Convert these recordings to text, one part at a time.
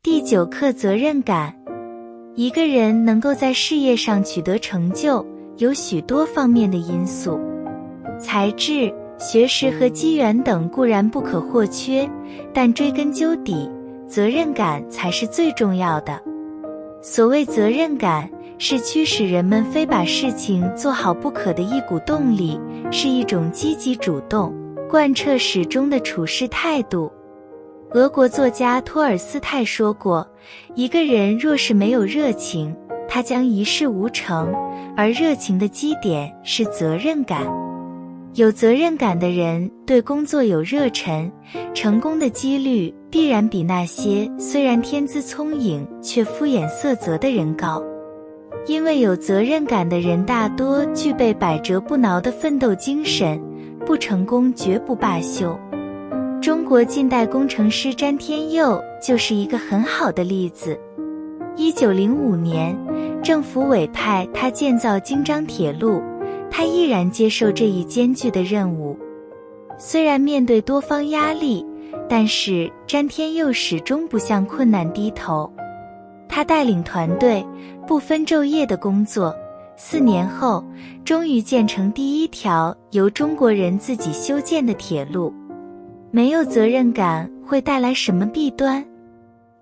第9课责任感。一个人能够在事业上取得成就，有许多方面的因素。才智、学识和机缘等固然不可或缺，但追根究底，责任感才是最重要的。所谓责任感，是驱使人们非把事情做好不可的一股动力，是一种积极主动、贯彻始终的处事态度。俄国作家托尔斯泰说过，一个人若是没有热情，他将一事无成，而热情的基点是责任感。有责任感的人对工作有热忱，成功的几率必然比那些虽然天资聪颖却敷衍塞责的人高。因为有责任感的人大多具备百折不挠的奋斗精神，不成功绝不罢休。中国近代工程师詹天佑就是一个很好的例子。1905年，政府委派他建造京张铁路，他毅然接受这一艰巨的任务。虽然面对多方压力，但是詹天佑始终不向困难低头。他带领团队不分昼夜的工作，4年后，终于建成第1条由中国人自己修建的铁路。没有责任感会带来什么弊端？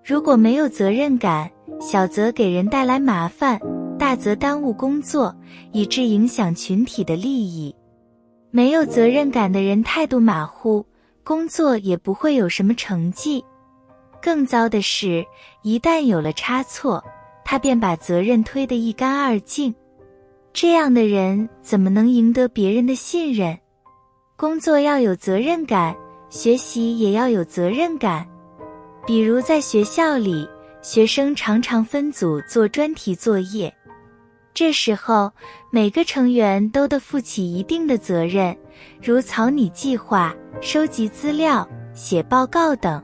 如果没有责任感，小则给人带来麻烦，大则耽误工作，以致影响群体的利益。没有责任感的人态度马虎，工作也不会有什么成绩。更糟的是，一旦有了差错，他便把责任推得一干二净。这样的人怎么能赢得别人的信任？工作要有责任感，学习也要有责任感。比如在学校里，学生常常分组做专题作业，这时候每个成员都得负起一定的责任，如草拟计划、收集资料、写报告等。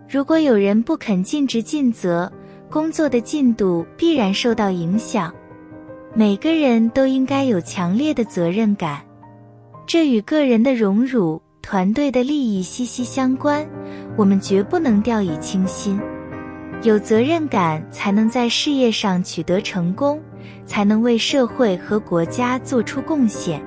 如果有人不肯尽职尽责，工作的进度必然受到影响。每个人都应该有强烈的责任感，这与个人的荣辱、团队的利益息息相关，我们绝不能掉以轻心。有责任感才能在事业上取得成功，才能为社会和国家做出贡献。